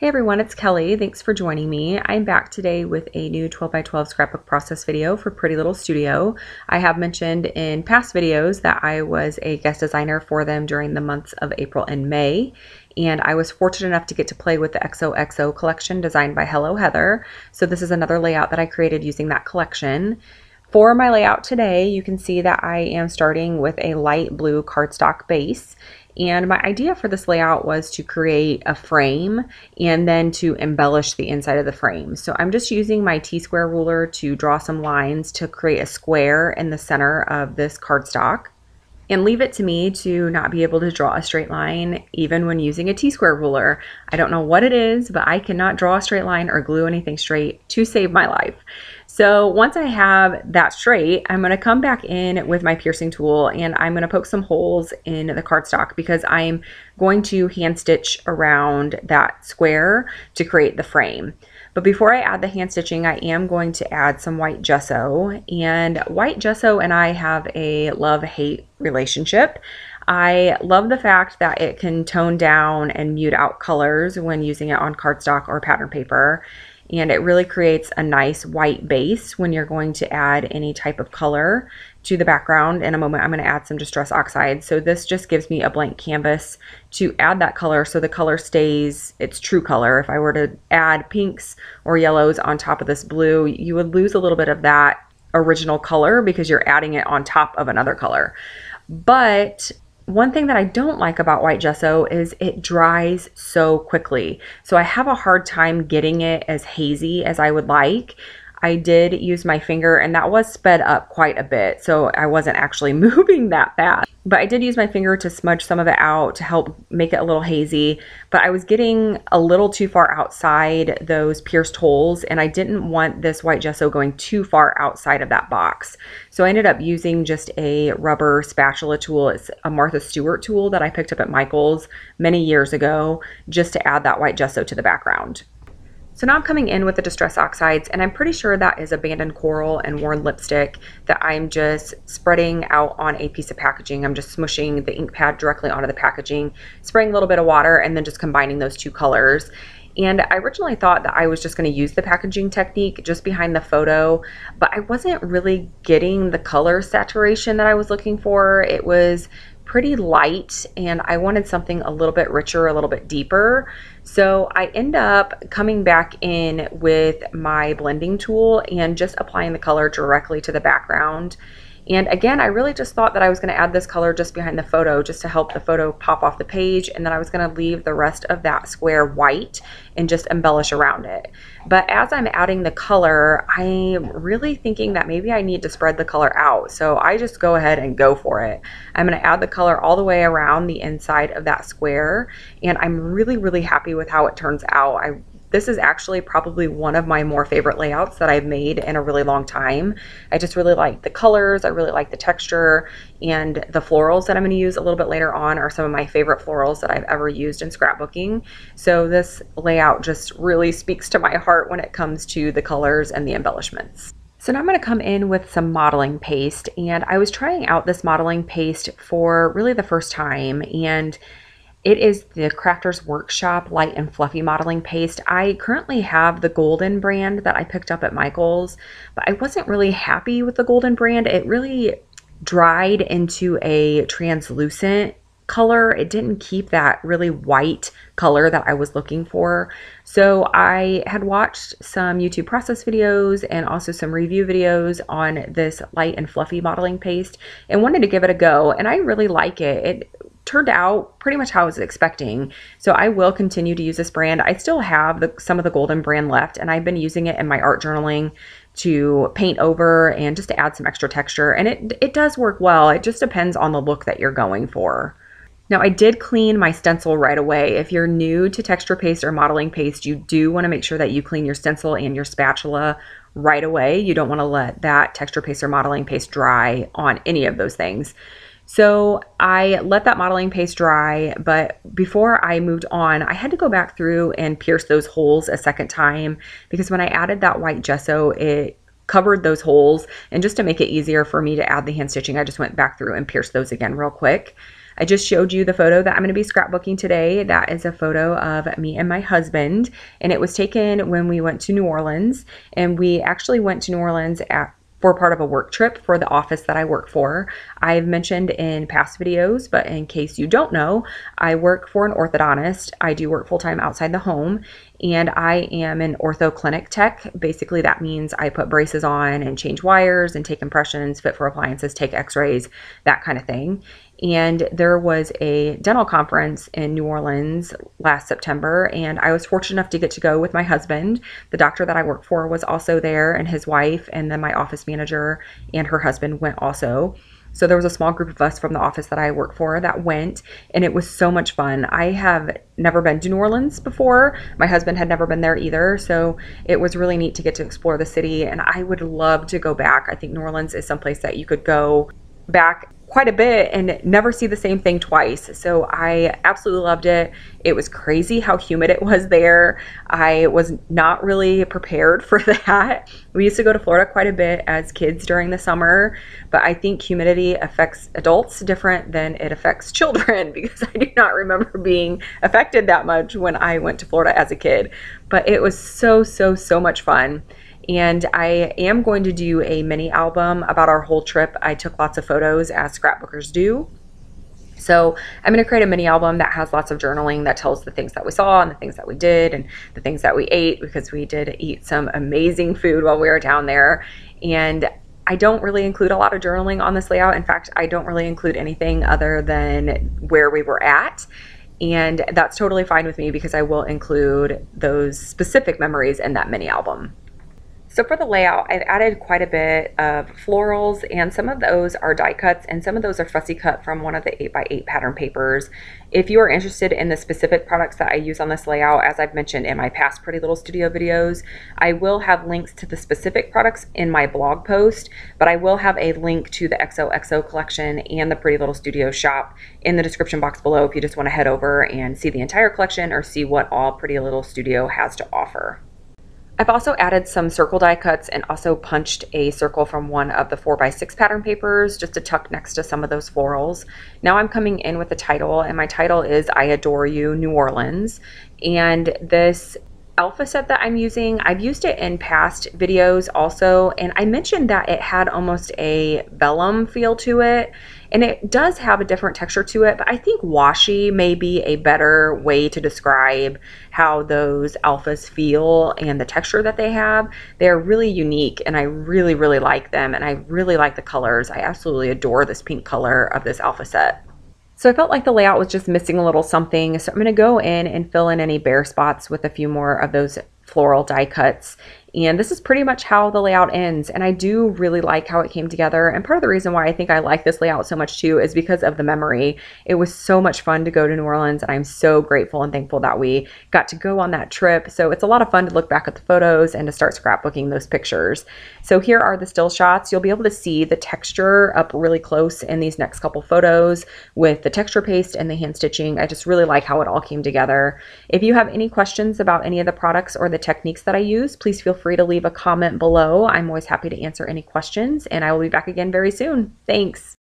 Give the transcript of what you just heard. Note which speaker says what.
Speaker 1: Hey everyone, it's Kelly. Thanks for joining me. I'm back today with a new 12 by 12 scrapbook process video for Pretty Little Studio. I have mentioned in past videos that I was a guest designer for them during the months of April and May, and I was fortunate enough to get to play with the XOXO collection designed by Hello Heather. So this is another layout that I created using that collection. For my layout today, you can see that I am starting with a light blue cardstock base. And my idea for this layout was to create a frame and then to embellish the inside of the frame. So I'm just using my T-square ruler to draw some lines to create a square in the center of this cardstock. And leave it to me to not be able to draw a straight line even when using a T-square ruler. I don't know what it is, but I cannot draw a straight line or glue anything straight to save my life. So once I have that straight, I'm going to come back in with my piercing tool and I'm going to poke some holes in the cardstock because I'm going to hand stitch around that square to create the frame. But before I add the hand stitching, I am going to add some white gesso, and white gesso and I have a love-hate relationship. I love the fact that it can tone down and mute out colors when using it on cardstock or pattern paper. And it really creates a nice white base when you're going to add any type of color to the background. In a moment, I'm going to add some Distress Oxides. So this just gives me a blank canvas to add that color so the color stays its true color. If I were to add pinks or yellows on top of this blue, you would lose a little bit of that original color because you're adding it on top of another color. But one thing that I don't like about white gesso is it dries so quickly. So I have a hard time getting it as hazy as I would like. I did use my finger and that was sped up quite a bit. So I wasn't actually moving that fast. But I did use my finger to smudge some of it out to help make it a little hazy. But I was getting a little too far outside those pierced holes and I didn't want this white gesso going too far outside of that box. So I ended up using just a rubber spatula tool. It's a Martha Stewart tool that I picked up at Michael's many years ago just to add that white gesso to the background. So now I'm coming in with the Distress Oxides, and I'm pretty sure that is abandoned coral and worn lipstick that I'm just spreading out on a piece of packaging. I'm just smushing the ink pad directly onto the packaging, spraying a little bit of water, and then just combining those two colors. And I originally thought that I was just going to use the packaging technique just behind the photo, but I wasn't really getting the color saturation that I was looking for. It was pretty light and I wanted something a little bit richer, a little bit deeper. So I end up coming back in with my blending tool and just applying the color directly to the background. And again, I really just thought that I was going to add this color just behind the photo just to help the photo pop off the page, and then I was going to leave the rest of that square white and just embellish around it. But as I'm adding the color, I'm really thinking that maybe I need to spread the color out. So I just go ahead and go for it. I'm going to add the color all the way around the inside of that square, and I'm really happy with how it turns out. This is actually probably one of my more favorite layouts that I've made in a really long time. I just really like the colors, I really like the texture, and the florals that I'm going to use a little bit later on are some of my favorite florals that I've ever used in scrapbooking. So this layout just really speaks to my heart when it comes to the colors and the embellishments. So now I'm going to come in with some modeling paste, and I was trying out this modeling paste for really the first time, and it is the Crafter's Workshop Light and Fluffy Modeling Paste. I currently have the Golden brand that I picked up at Michael's, but I wasn't really happy with the Golden brand. It really dried into a translucent color. It didn't keep that really white color that I was looking for. So I had watched some YouTube process videos and also some review videos on this light and fluffy modeling paste and wanted to give it a go, and I really like it. It turned out pretty much how I was expecting. So I will continue to use this brand. I still have some of the Golden brand left, and I've been using it in my art journaling to paint over and just to add some extra texture. And it does work well. It just depends on the look that you're going for. Now I did clean my stencil right away. If you're new to texture paste or modeling paste, you do want to make sure that you clean your stencil and your spatula right away. You don't want to let that texture paste or modeling paste dry on any of those things. So I let that modeling paste dry, but before I moved on, I had to go back through and pierce those holes a second time because when I added that white gesso, it covered those holes. And just to make it easier for me to add the hand stitching, I just went back through and pierced those again real quick. I just showed you the photo that I'm going to be scrapbooking today. That is a photo of me and my husband, and it was taken when we went to New Orleans, and we actually went to New Orleans for part of a work trip for the office that I work for. I've mentioned in past videos, but in case you don't know, I work for an orthodontist. I do work full-time outside the home, and I am an ortho clinic tech. Basically, that means I put braces on and change wires and take impressions, fit for appliances, take x-rays, that kind of thing. And there was a dental conference in New Orleans last September, and I was fortunate enough to get to go with my husband. The doctor that I work for was also there, and his wife, and then my office manager and her husband went also. So there was a small group of us from the office that I work for that went, and it was so much fun. I have never been to New Orleans before. My husband had never been there either, so it was really neat to get to explore the city, and I would love to go back. I think New Orleans is someplace that you could go back quite a bit and never see the same thing twice. So I absolutely loved it. It was crazy how humid it was there. I was not really prepared for that. We used to go to Florida quite a bit as kids during the summer, but I think humidity affects adults different than it affects children, because I do not remember being affected that much when I went to Florida as a kid. But it was so much fun. And I am going to do a mini album about our whole trip. I took lots of photos, as scrapbookers do. So I'm going to create a mini album that has lots of journaling that tells the things that we saw and the things that we did and the things that we ate, because we did eat some amazing food while we were down there. And I don't really include a lot of journaling on this layout. In fact, I don't really include anything other than where we were at. And that's totally fine with me, because I will include those specific memories in that mini album. So for the layout, I've added quite a bit of florals, and some of those are die cuts and some of those are fussy cut from one of the 8x8 pattern papers. If you are interested in the specific products that I use on this layout, as I've mentioned in my past Pretty Little Studio videos, I will have links to the specific products in my blog post, but I will have a link to the XOXO collection and the Pretty Little Studio shop in the description box below if you just want to head over and see the entire collection or see what all Pretty Little Studio has to offer. I've also added some circle die cuts and also punched a circle from one of the 4x6 pattern papers just to tuck next to some of those florals. Now I'm coming in with a title, and my title is I Adore You, New Orleans. And this alpha set that I'm using, I've used it in past videos also, and I mentioned that it had almost a vellum feel to it, and it does have a different texture to it, but I think washi may be a better way to describe how those alphas feel and the texture that they have. They're really unique, and I really like them, and I really like the colors. I absolutely adore this pink color of this alpha set. So I felt like the layout was just missing a little something, so I'm going to go in and fill in any bare spots with a few more of those floral die cuts. And this is pretty much how the layout ends, and I do really like how it came together. And part of the reason why I think I like this layout so much too is because of the memory. It was so much fun to go to New Orleans, and I'm so grateful and thankful that we got to go on that trip. So it's a lot of fun to look back at the photos and to start scrapbooking those pictures. So here are the still shots. You'll be able to see the texture up really close in these next couple photos with the texture paste and the hand stitching. I just really like how it all came together. If you have any questions about any of the products or the techniques that I use, please feel free to leave a comment below. I'm always happy to answer any questions, and I will be back again very soon. Thanks.